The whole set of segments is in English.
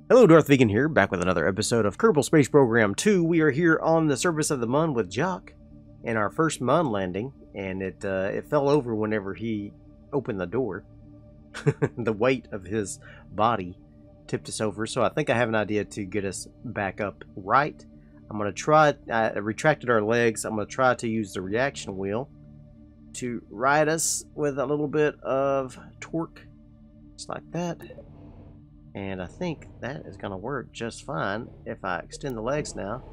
Hello, Darthvegan here, back with another episode of Kerbal Space Program 2. We are here on the surface of the Mun with Jock, and our first Mun landing, and it fell over whenever he opened the door. The weight of his body tipped us over, so I think I have an idea to get us back up right. I'm going to try, I retracted our legs, I'm going to try to use the reaction wheel to ride us with a little bit of torque, just like that. And I think that is going to work just fine if I extend the legs now.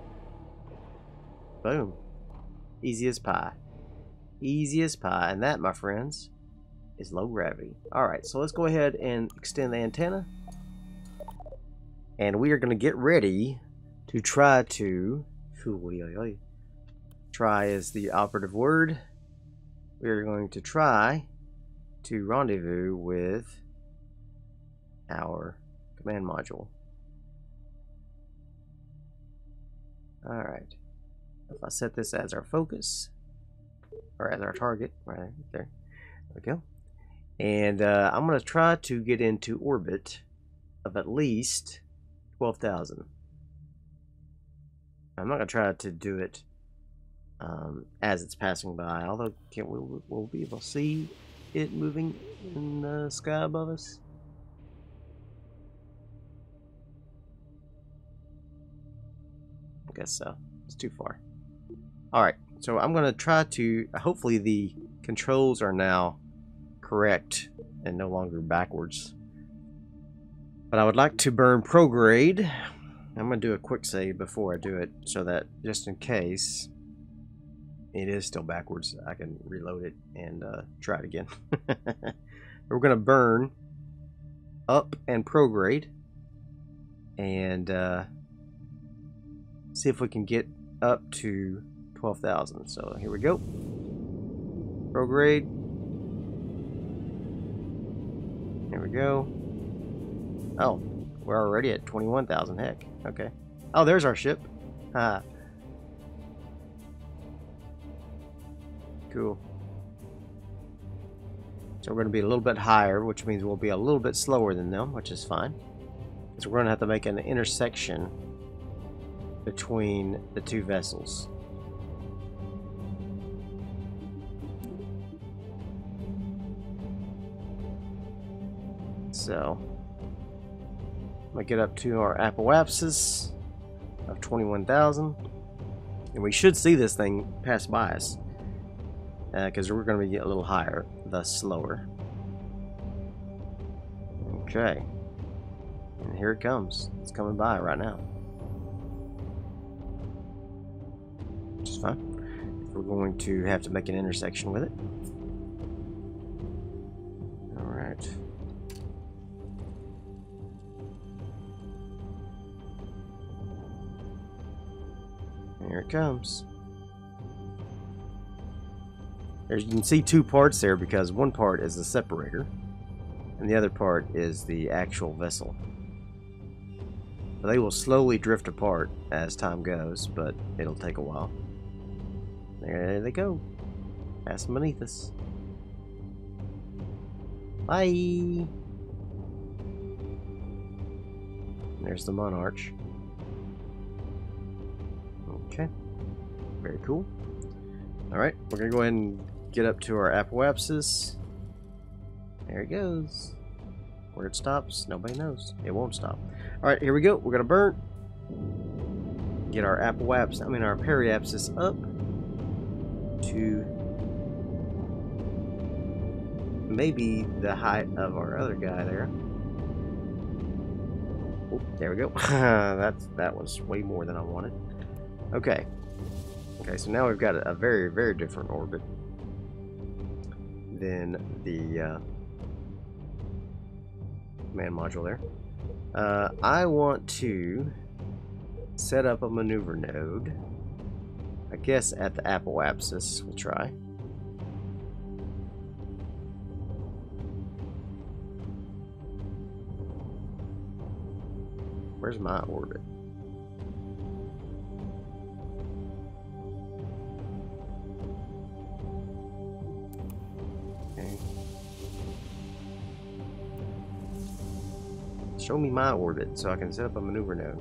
Boom. Easy as pie. Easy as pie. And that, my friends, is low gravity. Alright, so let's go ahead and extend the antenna. And we are going to get ready to try to... Try is the operative word. We are going to try to rendezvous with our command module. Alright. If I set this as our focus, or as our target, right there. There we go. And I'm going to try to get into orbit of at least 12,000. I'm not going to try to do it as it's passing by, although we'll be able to see it moving in the sky above us. I guess so. It's too far. Alright, so I'm going to try to... Hopefully the controls are now correct and no longer backwards. But I would like to burn prograde. I'm going to do a quick save before I do it, so that just in case it is still backwards, I can reload it and try it again. We're going to burn up and prograde. And... see if we can get up to 12,000. So here we go. Prograde. Here we go. Oh, we're already at 21,000. Heck. Okay. Oh, there's our ship. Ah. Cool. So we're going to be a little bit higher, which means we'll be a little bit slower than them, which is fine. So we're going to have to make an intersection between the two vessels. So I'm gonna get up to our apoapsis of 21,000, and we should see this thing pass by us because we're going to be a little higher, thus slower. Okay, and here it comes. It's coming by right now. Which is fine. We're going to have to make an intersection with it. Alright. Here it comes. There's, you can see two parts there because one part is the separator and the other part is the actual vessel. They will slowly drift apart as time goes, but it'll take a while. There they go. Passing beneath us. Bye! There's the monarch. Okay. Very cool. Alright, we're going to go ahead and get up to our apoapsis. There it goes. Where it stops, nobody knows. It won't stop. Alright, here we go. We're going to burn. Get our apoapsis, our periapsis up to maybe the height of our other guy there. Oh, there we go. that was way more than I wanted. Okay. Okay, so now we've got a very, very different orbit than the command module there. I want to set up a maneuver node. I guess at the apoapsis, we'll try. Where's my orbit? Show me my orbit so I can set up a maneuver node.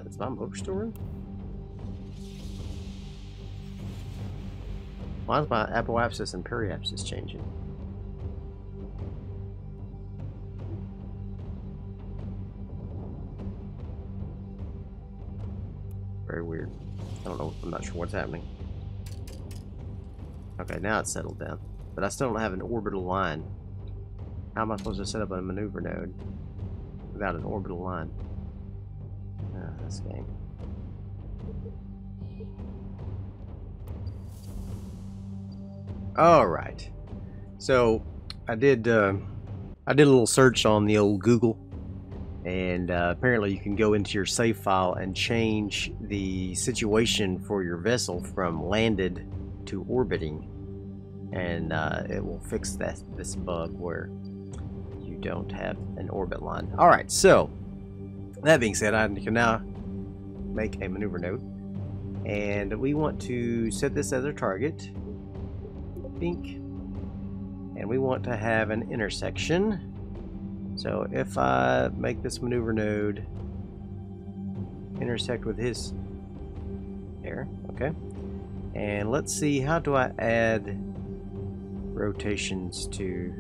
Is my motor still running? Why is my apoapsis and periapsis changing? Very weird. I don't know. I'm not sure what's happening. Okay, now it's settled down. But I still don't have an orbital line. How am I supposed to set up a maneuver node without an orbital line? This game. All right. So I did a little search on the old Google, and apparently you can go into your save file and change the situation for your vessel from landed to orbiting, and it will fix this bug where you don't have an orbit line. All right. So that being said, I can now make a maneuver node, and we want to set this as our target. Pink. And we want to have an intersection. So if I make this maneuver node intersect with his there, okay. And let's see, how do I add rotations to,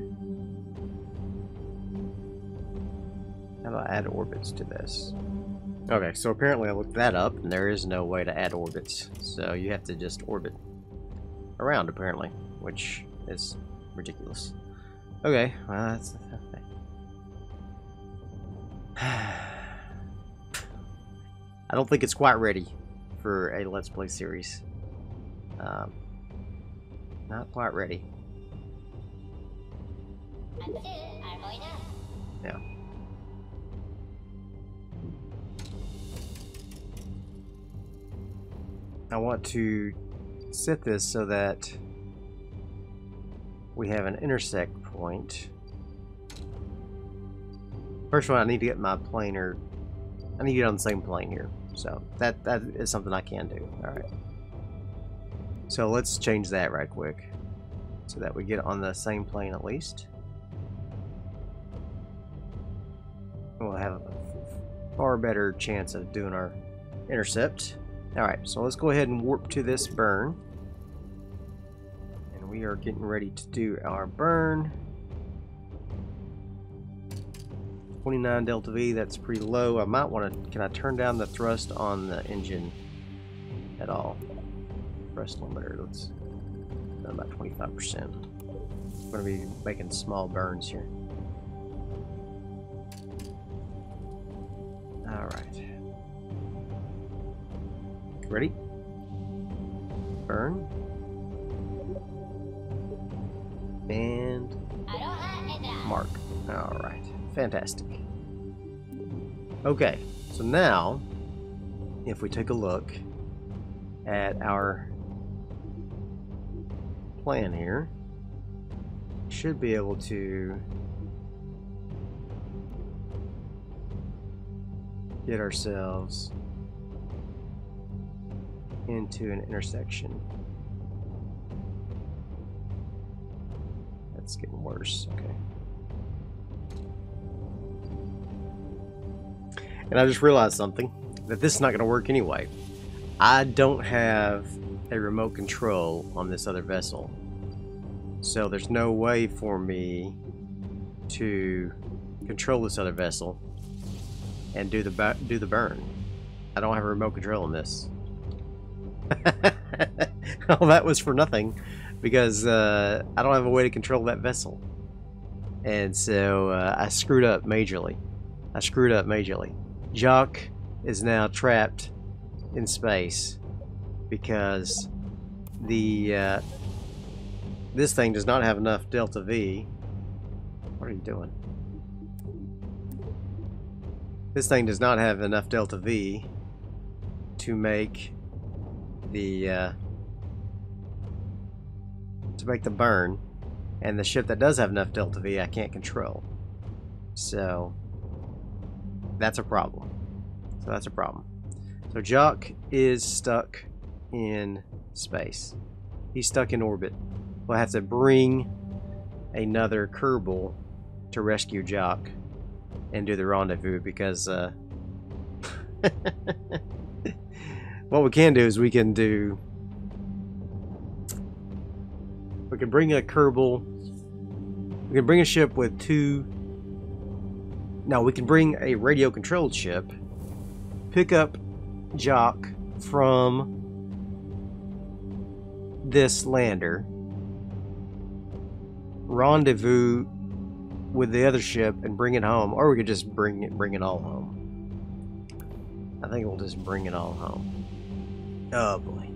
how do I add orbits to this? Okay, so apparently I looked that up and there is no way to add orbits. So you have to just orbit around apparently, which is ridiculous. Okay, well that's okay. I don't think it's quite ready for a Let's Play series. Not quite ready. Yeah. I want to set this so that we have an intersect point. First one, I need to get my planar. I need to get on the same plane here. So that is something I can do. Alright. So let's change that right quick, so that we get on the same plane at least. We'll have a far better chance of doing our intercept. Alright, so let's go ahead and warp to this burn. And we are getting ready to do our burn. 29 delta V, that's pretty low. I might want to, can I turn down the thrust on the engine at all? Thrust limiter, let's do about 25%. I'm going to be making small burns here. Alright. Ready? Burn. And mark. Alright. Fantastic. Okay, so now if we take a look at our plan here, we should be able to get ourselves into an intersection. That's getting worse. Okay. And I just realized something, that this is not going to work anyway. I don't have a remote control on this other vessel, so there's no way for me to control this other vessel and do the burn. I don't have a remote control on this. All that was for nothing, because I don't have a way to control that vessel, and so I screwed up majorly. Jock is now trapped in space because the this thing does not have enough delta V. What are you doing? This thing does not have enough delta V to make the burn, and the ship that does have enough delta V I can't control. So that's a problem. So Jock is stuck in space. He's stuck in orbit. We'll have to bring another Kerbal to rescue Jock and do the rendezvous because what we can do is we can bring a Kerbal. We can bring a ship with two. No, we can bring a radio controlled ship, pick up Jock from this lander, rendezvous with the other ship and bring it home, or we could just bring it all home. I think we'll just bring it all home. Oh boy.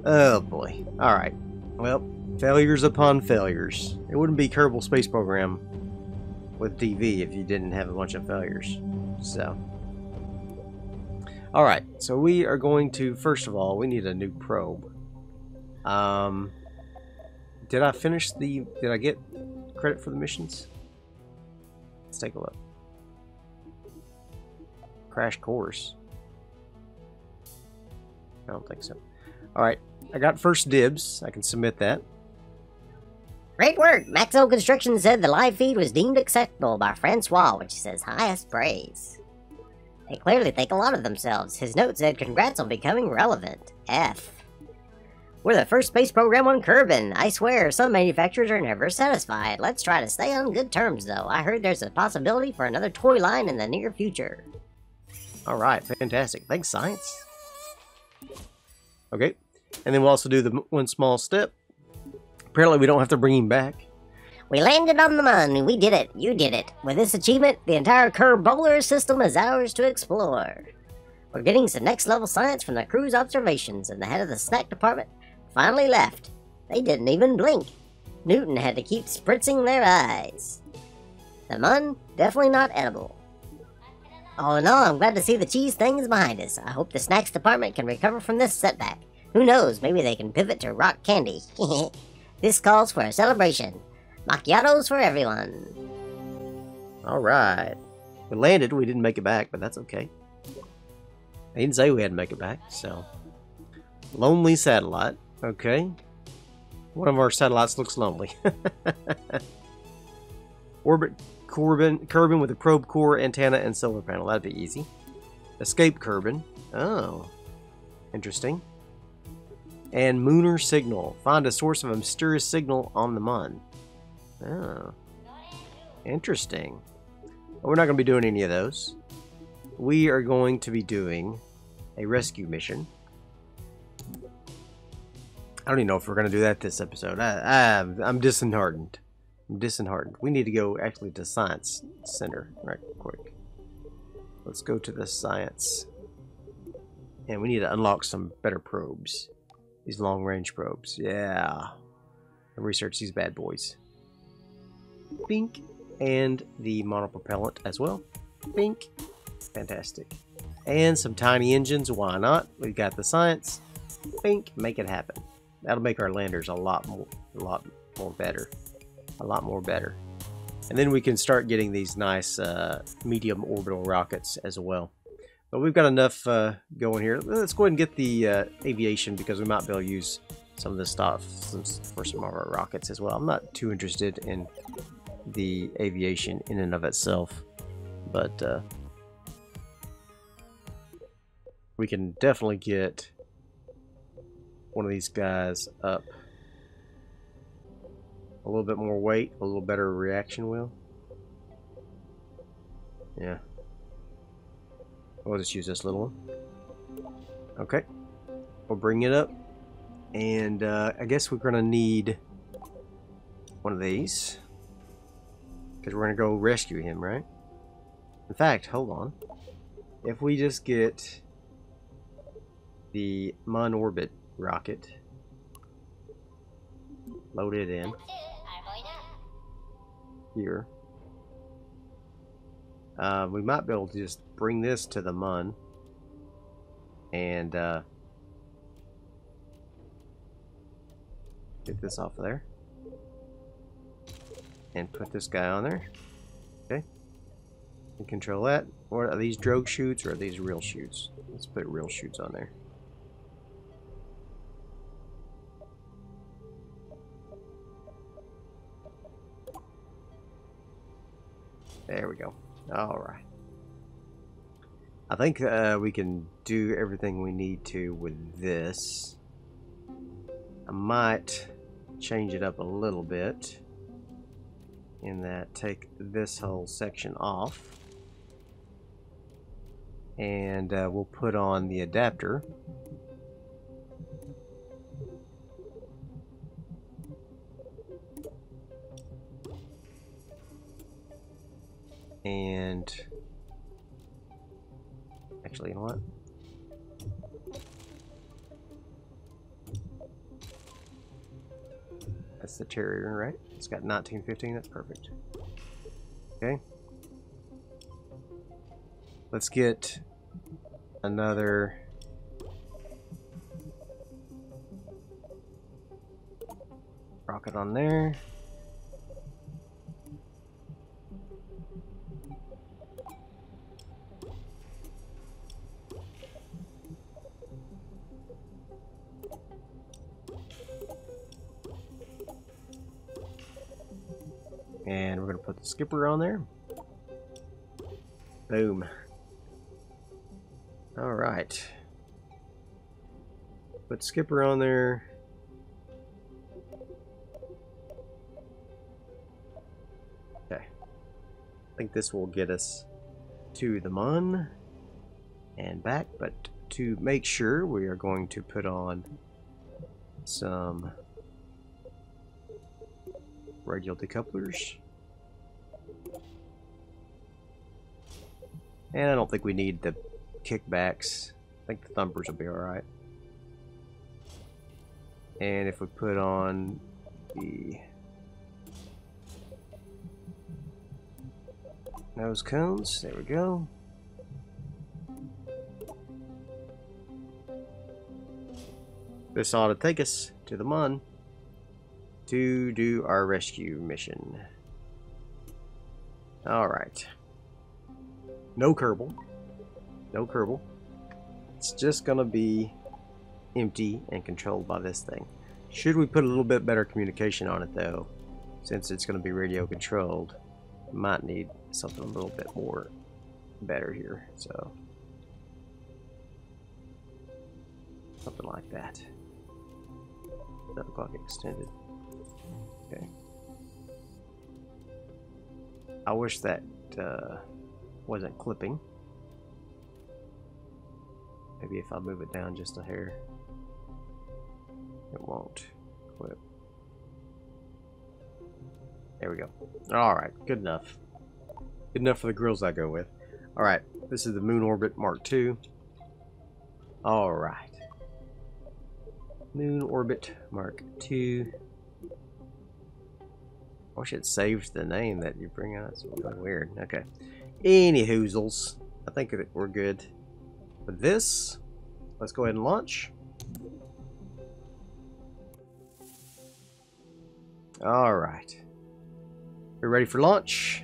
Oh boy. Alright. Well, failures upon failures. It wouldn't be Kerbal Space Program with DV if you didn't have a bunch of failures. So. Alright, so we are going to, first of all, we need a new probe. Did I get credit for the missions? Let's take a look. Crash course. I don't think so. Alright, I got first dibs. I can submit that. Great work! Maxo Construction said the live feed was deemed acceptable by Francois, which says highest praise. They clearly think a lot of themselves. His note said, congrats on becoming relevant. F. We're the first space program on Kerbin. I swear, some manufacturers are never satisfied. Let's try to stay on good terms, though. I heard there's a possibility for another toy line in the near future. Alright, fantastic. Thanks, science. Okay, and then we'll also do the one small step. Apparently we don't have to bring him back. We landed on the moon. We did it. You did it. With this achievement, the entire Kerbolar system is ours to explore. We're getting some next-level science from the crew's observations, and the head of the snack department finally left. They didn't even blink. Newton had to keep spritzing their eyes. The mun, definitely not edible. All in all, I'm glad to see the cheese things behind us. I hope the snacks department can recover from this setback. Who knows, maybe they can pivot to rock candy. This calls for a celebration. Macchiatos for everyone. Alright. We landed, we didn't make it back, but that's okay. I didn't say we had to make it back, so. Lonely satellite. Okay. One of our satellites looks lonely. Orbit Kerbin with a probe core, antenna, and solar panel. That'd be easy. Escape Kerbin. Oh. Interesting. And Mooner Signal. Find a source of a mysterious signal on the Mun. Oh. Interesting. Well, we're not going to be doing any of those. We are going to be doing a rescue mission. I don't even know if we're going to do that this episode. I'm disheartened. I'm disheartened. We need to go actually to Science Center right quick. Let's go to the Science. And we need to unlock some better probes. These long-range probes. Yeah. And research these bad boys. Bink. And the monopropellant as well. Bink. Fantastic. And some tiny engines. Why not? We've got the science. Bink. Make it happen. That'll make our landers a lot more better. A lot more better. And then we can start getting these nice medium orbital rockets as well. But we've got enough going here. Let's go ahead and get the aviation because we might be able to use some of this stuff for some of our rockets as well. I'm not too interested in the aviation in and of itself, but we can definitely get one of these guys up. A little bit more weight, a little better reaction wheel. Yeah. We'll just use this little one. Okay. We'll bring it up. And I guess we're going to need one of these. Because we're going to go rescue him, right? In fact, hold on. If we just get the Mun Orbit rocket, load it in here. We might be able to just bring this to the Mun and get this off of there and put this guy on there. Okay. And control that. Or are these drogue chutes or are these real chutes? Let's put real chutes on there. There we go. Alright. I think we can do everything we need to with this. I might change it up a little bit in that take this whole section off. And we'll put on the adapter. And actually, you know what? That's the Terrier, right? It's got 1915. That's perfect. Okay. Let's get another rocket on there. And we're going to put the skipper on there. Boom. Alright. Put skipper on there. Okay. I think this will get us to the Mun and back, but to make sure, we are going to put on some radial decouplers. And I don't think we need the kickbacks. I think the thumpers will be alright. And if we put on the nose cones, there we go. This ought to take us to the Mun to do our rescue mission. Alright. No Kerbal. No Kerbal. It's just gonna be empty and controlled by this thing. Should we put a little bit better communication on it though, since it's gonna be radio controlled, might need something a little bit more better here, so something like that. 7 o'clock extended. Okay. I wish that wasn't clipping. Maybe if I move it down just a hair, it won't clip. There we go. Alright, good enough. Good enough for the grills I go with. Alright, this is the Moon Orbit Mark II. Alright. Moon Orbit Mark II. I wish it saved the name that you bring out. It's really weird. Okay. Any hoozles. I think that we're good. With this, let's go ahead and launch. Alright. We're ready for launch.